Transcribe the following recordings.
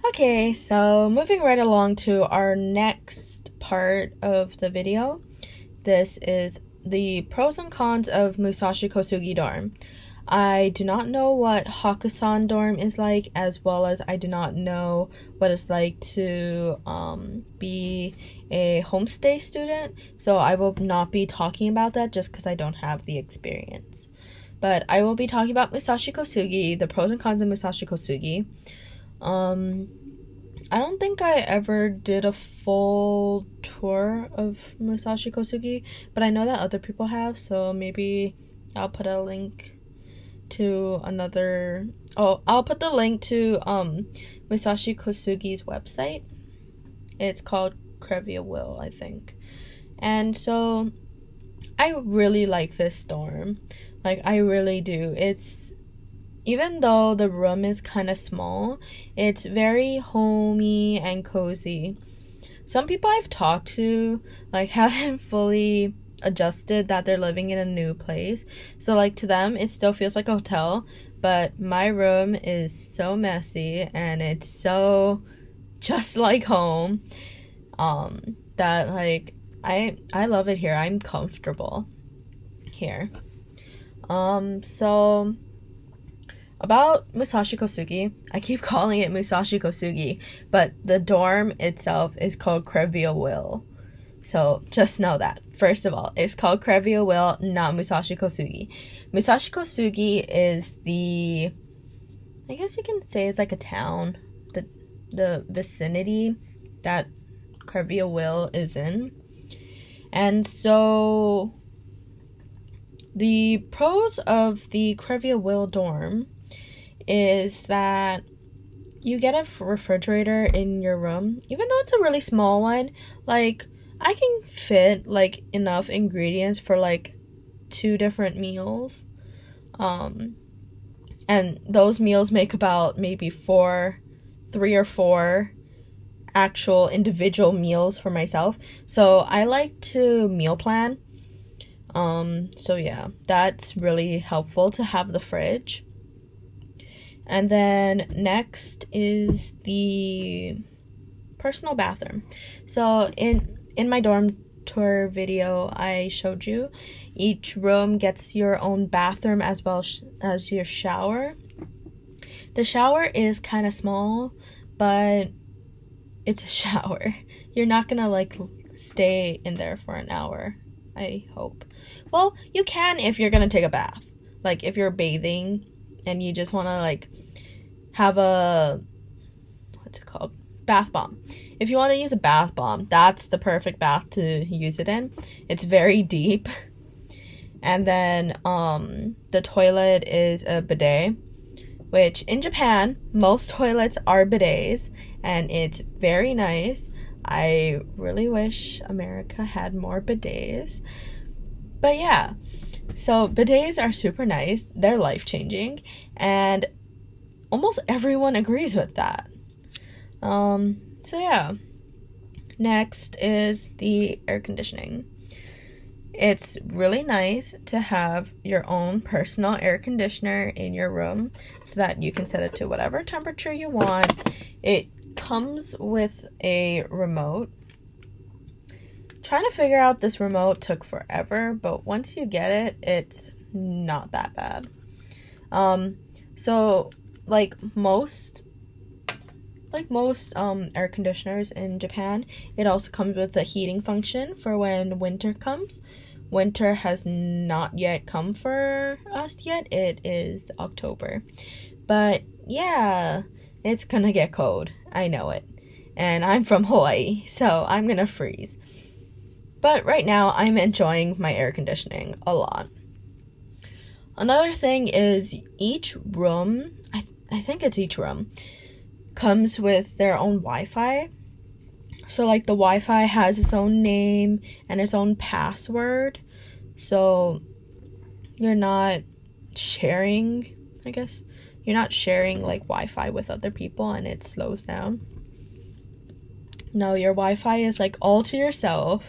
Okay, so moving right along to our next part of the video. This is the pros and cons of Musashi Kosugi dorm. I do not know what Hakusan dorm is like, as well as I do not know what it's like to be a homestay student, so I will not be talking about that just because I don't have the experience. But I will be talking about Musashi Kosugi, the pros and cons of Musashi Kosugi. I don't think I ever did a full tour of Musashi Kosugi, but I know that other people have, so maybe I'll put a link to another. Oh, I'll put the link to Musashi Kosugi's website. It's called Crevia Will, I think. And so I really like this dorm. Like, I really do. Even though the room is kind of small, it's very homey and cozy. Some people I've talked to, like, haven't fully adjusted that they're living in a new place. So, like, to them, it still feels like a hotel. But my room is so messy and it's so just like home that, like, I love it here. I'm comfortable here. So about Musashi Kosugi, I keep calling it Musashi Kosugi, but the dorm itself is called Crevia Will. So just know that. First of all, it's called Crevia Will, not Musashi Kosugi. Musashi Kosugi is I guess you can say it's like a town, the vicinity that Crevia Will is in. And so the pros of the Crevia Will dorm is that you get a refrigerator in your room, even though it's a really small one. Like, I can fit like enough ingredients for like 2 different meals, and those meals make about maybe 3 or 4 actual individual meals for myself. So I like to meal plan. So yeah, that's really helpful to have the fridge. And then next is the personal bathroom. So in my dorm tour video I showed you, each room gets your own bathroom as well as your shower. The shower is kind of small, but it's a shower. You're not gonna like stay in there for an hour, I hope. Well, you can if you're gonna take a bath. Like, if you're bathing and you just want to like have a bath bomb. If you want to use a bath bomb, that's the perfect bath to use it in. It's very deep. And then the toilet is a bidet, which in Japan most toilets are bidets, and it's very nice. I really wish America had more bidets. But yeah, so bidets are super nice. They're life-changing, and almost everyone agrees with that. So yeah. Next is the air conditioning. It's really nice to have your own personal air conditioner in your room so that you can set it to whatever temperature you want. It comes with a remote. Trying to figure out this remote took forever, but once you get it, it's not that bad. So like most air conditioners in Japan, it also comes with a heating function for when winter comes. Winter has not yet come for us yet. It is October. But yeah, it's gonna get cold. I know it. And I'm from Hawaii, so I'm gonna freeze. But right now, I'm enjoying my air conditioning a lot. Another thing is each room, I think it's each room, comes with their own Wi-Fi. So like the Wi-Fi has its own name and its own password. So you're not sharing, I guess. You're not sharing like Wi-Fi with other people and it slows down. No, your Wi-Fi is like all to yourself.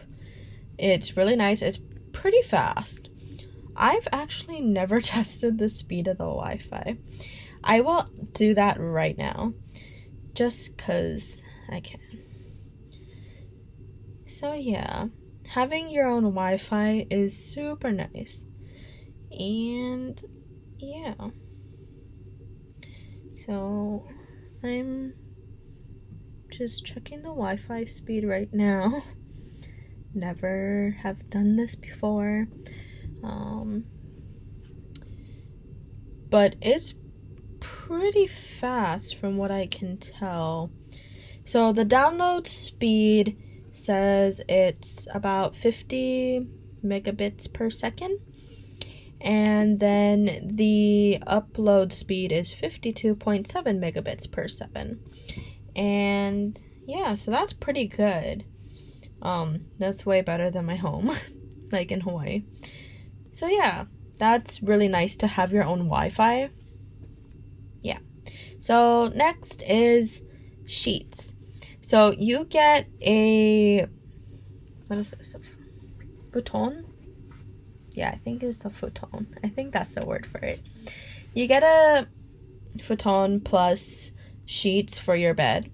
It's really nice. It's pretty fast. I've actually never tested the speed of the Wi-Fi. I will do that right now. just because I can. So yeah, having your own Wi-Fi is super nice. And yeah. So I'm just checking the Wi-Fi speed right now. Never have done this before. But it's pretty fast from what I can tell. So the download speed says it's about 50 megabits per second. And then the upload speed is 52.7 megabits per second. And yeah, so that's pretty good. That's way better than my home, like in Hawaii. So yeah, that's really nice to have your own Wi-Fi. Yeah. So next is sheets. So you get a, what is this? A futon? Yeah, I think it's a futon. I think that's the word for it. You get a futon plus sheets for your bed.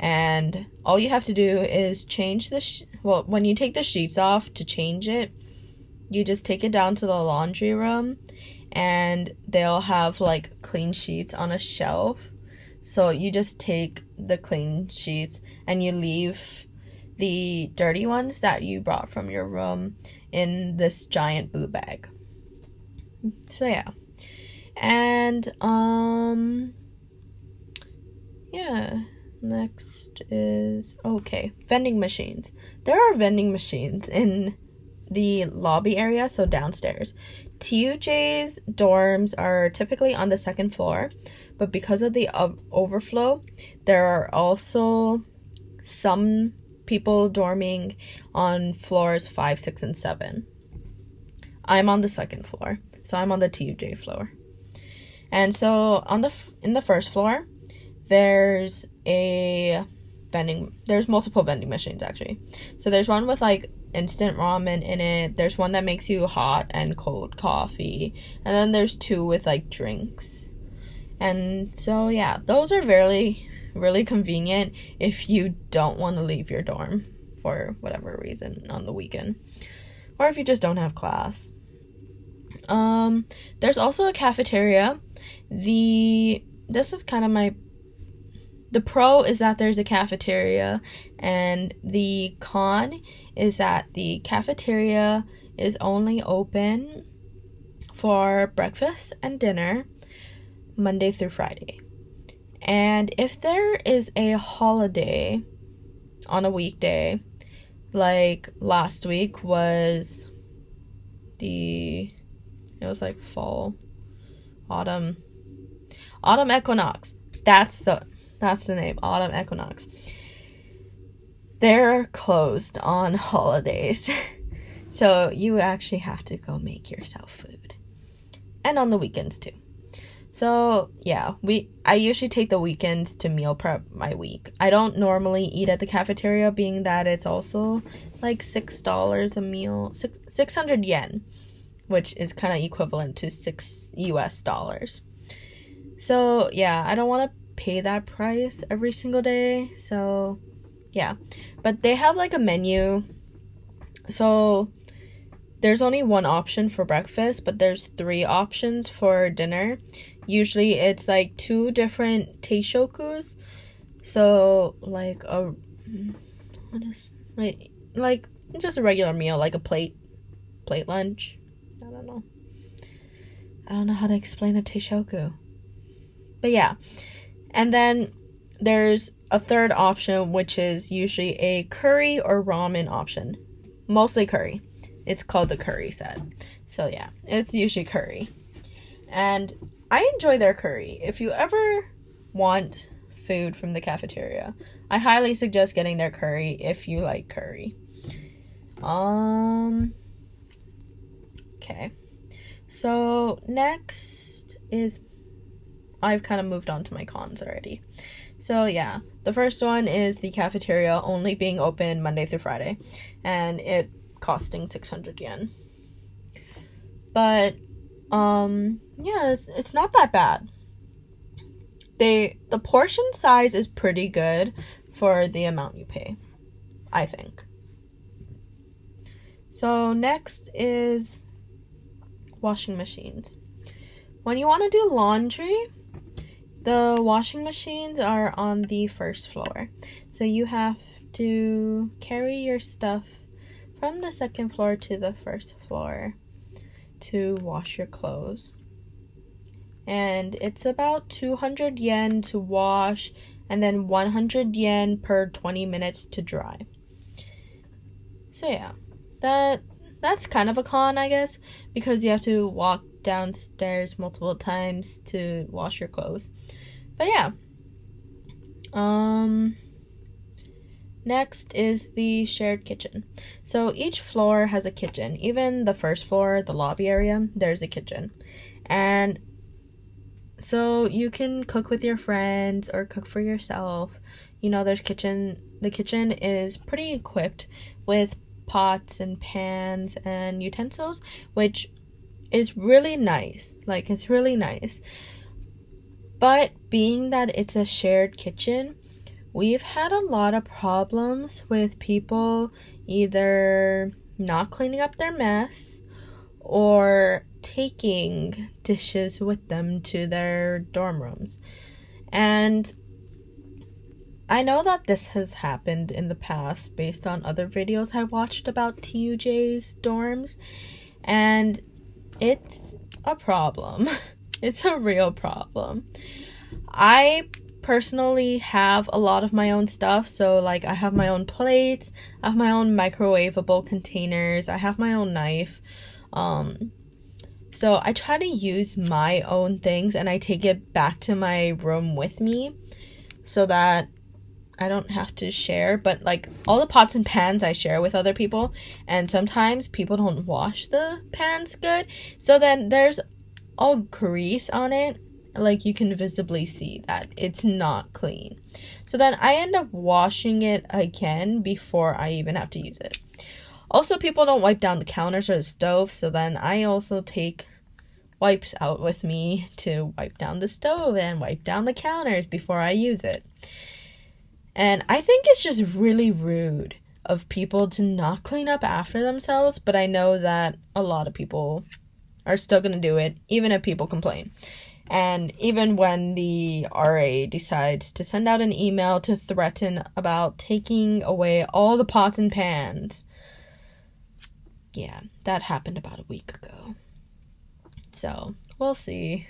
And all you have to do is change the, when you take the sheets off to change it, you just take it down to the laundry room and they'll have like clean sheets on a shelf. So you just take the clean sheets and you leave the dirty ones that you brought from your room in this giant blue bag. So yeah. And yeah, next is vending machines. There are vending machines in the lobby area, so downstairs. TUJ's dorms are typically on the second floor, but because of the overflow, there are also some people dorming on floors 5, 6, and 7. I'm on the second floor, so I'm on the TUJ floor. And so in the first floor, there's multiple vending machines actually. So there's one with like instant ramen in it. There's one that makes you hot and cold coffee. And then there's 2 with like drinks. And so yeah, those are really, really convenient if you don't want to leave your dorm for whatever reason on the weekend. Or if you just don't have class. There's also a cafeteria. This is kind of the pro is that there's a cafeteria, and the con is that the cafeteria is only open for breakfast and dinner Monday through Friday. And if there is a holiday on a weekday, like last week was it was like autumn equinox. That's the name, autumn equinox. They're closed on holidays. So you actually have to go make yourself food. And on the weekends too. So yeah, I usually take the weekends to meal prep my week. I don't normally eat at the cafeteria, being that it's also like $6 a meal, 600 yen, which is kind of equivalent to $6 US. So yeah, I don't want to pay that price every single day. So yeah, but they have like a menu. So there's only one option for breakfast, but there's 3 options for dinner. Usually it's like 2 different teishokus. So like like just a regular meal, like a plate lunch. I don't know how to explain a teishoku. But yeah. And then there's a 3rd option, which is usually a curry or ramen option. Mostly curry. It's called the curry set. So yeah, it's usually curry. And I enjoy their curry. If you ever want food from the cafeteria, I highly suggest getting their curry if you like curry. Okay. So next is, I've kind of moved on to my cons already. So yeah, the first one is the cafeteria only being open Monday through Friday, and it costing 600 yen. But yeah, it's not that bad. the portion size is pretty good for the amount you pay, I think. So next is washing machines. When you want to do laundry, the washing machines are on the first floor. So you have to carry your stuff from the second floor to the first floor to wash your clothes. And it's about 200 yen to wash and then 100 yen per 20 minutes to dry. So yeah, that's kind of a con, I guess, because you have to walk downstairs multiple times to wash your clothes. But yeah. Next is the shared kitchen. So each floor has a kitchen. Even the first floor, the lobby area, there's a kitchen. And so you can cook with your friends or cook for yourself. You know, the kitchen is pretty equipped with pots and pans and utensils, which is really nice. Like, it's really nice. But being that it's a shared kitchen, we've had a lot of problems with people either not cleaning up their mess or taking dishes with them to their dorm rooms. And I know that this has happened in the past based on other videos I watched about TUJ's dorms, and it's a problem. It's a real problem. I personally have a lot of my own stuff, so like I have my own plates, I have my own microwavable containers, I have my own knife. So I try to use my own things and I take it back to my room with me so that I don't have to share. But like all the pots and pans I share with other people, and sometimes people don't wash the pans good, so then there's all grease on it. Like, you can visibly see that it's not clean. So then I end up washing it again before I even have to use it. Also, people don't wipe down the counters or the stove, so then I also take wipes out with me to wipe down the stove and wipe down the counters before I use it. And I think it's just really rude of people to not clean up after themselves, but I know that a lot of people are still going to do it, even if people complain. And even when the RA decides to send out an email to threaten about taking away all the pots and pans. Yeah, that happened about a week ago. So, we'll see.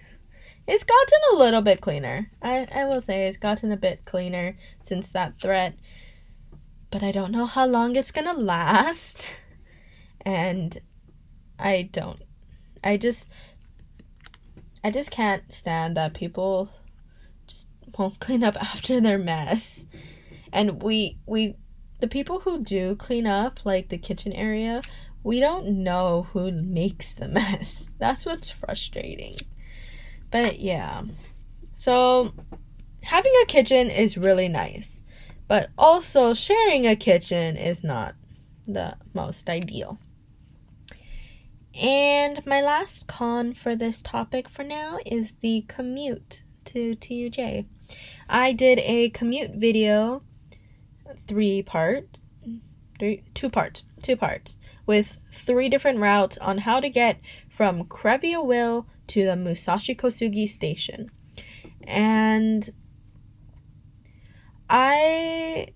It's gotten a little bit cleaner. I will say it's gotten a bit cleaner since that threat. But I don't know how long it's gonna last. And I just can't stand that people just won't clean up after their mess. And the people who do clean up, like the kitchen area, we don't know who makes the mess. That's what's frustrating. But yeah. So having a kitchen is really nice. But also sharing a kitchen is not the most ideal. And my last con for this topic for now is the commute to TUJ. I did a commute video, two parts, with 3 different routes on how to get from Crevia to the Musashi Kosugi station. And I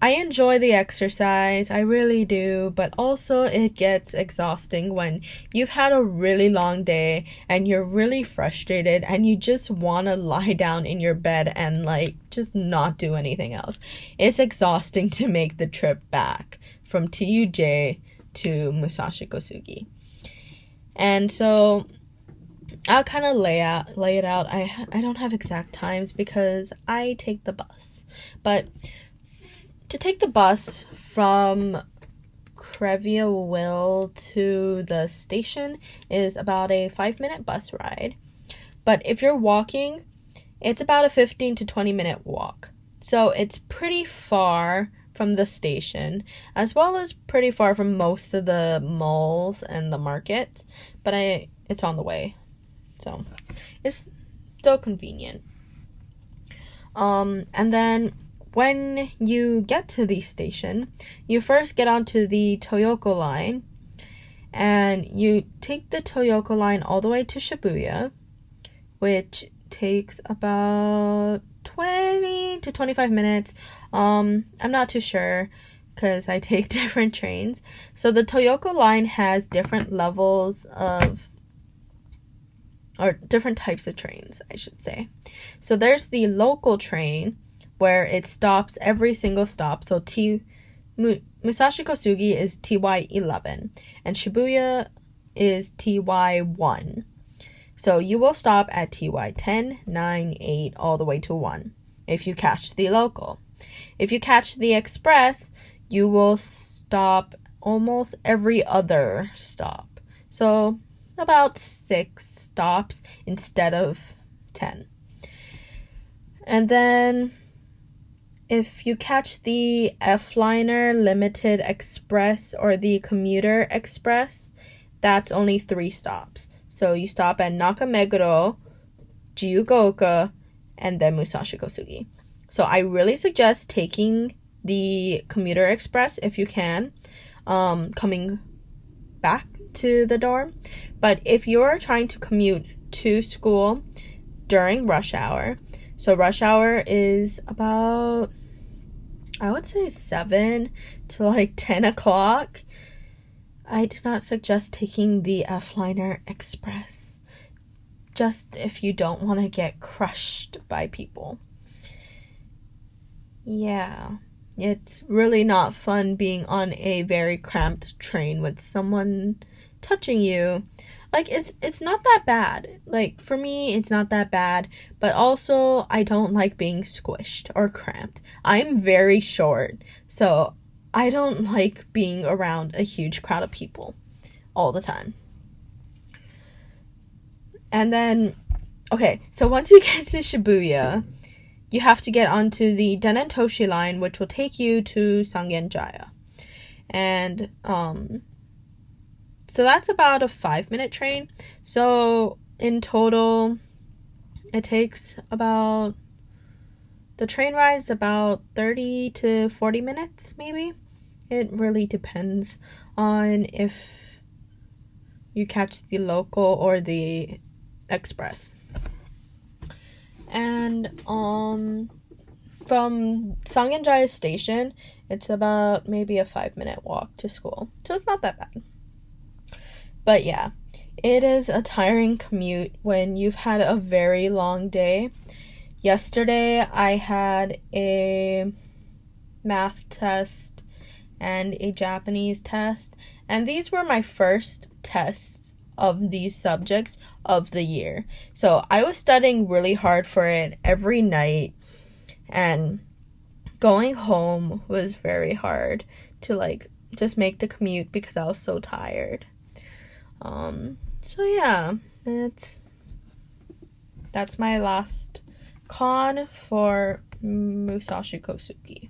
enjoy the exercise, I really do, but also it gets exhausting when you've had a really long day and you're really frustrated and you just want to lie down in your bed and like just not do anything else. It's exhausting to make the trip back from TUJ to Musashi Kosugi. And so I'll kind of lay it out. I don't have exact times because I take the bus. But to take the bus from Crevia to the station is about a 5-minute bus ride. But if you're walking, it's about a 15 to 20 minute walk. So it's pretty far from the station, as well as pretty far from most of the malls and the markets. But it's on the way. So it's still convenient. And then when you get to the station, you first get onto the Toyoko line, and you take the Toyoko line all the way to Shibuya, which takes about 20 to 25 minutes. I'm not too sure because I take different trains. So the Toyoko line has different levels of, or different types of trains, I should say. So there's the local train where it stops every single stop. So Musashi Kosugi is TY11 and Shibuya is TY1. So you will stop at TY10, 9, 8, all the way to 1 if you catch the local. If you catch the express, you will stop almost every other stop. So about 6 stops instead of 10. And then if you catch the F-Liner Limited Express or the Commuter Express, that's only 3 stops. So you stop at Nakameguro, Jiyugaoka, and then Musashi Kosugi. So I really suggest taking the Commuter Express if you can, coming back to the dorm. But if you're trying to commute to school during rush hour, so rush hour is about, I would say 7 to like 10 o'clock. I do not suggest taking the F-Liner Express, just if you don't want to get crushed by people. Yeah, it's really not fun being on a very cramped train with someone touching you. Like, it's not that bad. Like, for me, it's not that bad. But also, I don't like being squished or cramped. I'm very short, so I don't like being around a huge crowd of people all the time. And then, okay, so once you get to Shibuya, you have to get onto the Denentoshi line, which will take you to Sangenjaya. And, so that's about a 5-minute train. So in total, it takes about, the train ride's about 30 to 40 minutes, maybe. It really depends on if you catch the local or the express. And from Sangenjaya station, it's about maybe a 5-minute walk to school. So it's not that bad. But yeah, it is a tiring commute when you've had a very long day. Yesterday, I had a math test and a Japanese test, and these were my first tests of these subjects of the year. So I was studying really hard for it every night, and going home was very hard to like just make the commute because I was so tired. So yeah, that's my last con for Musashi Kosugi.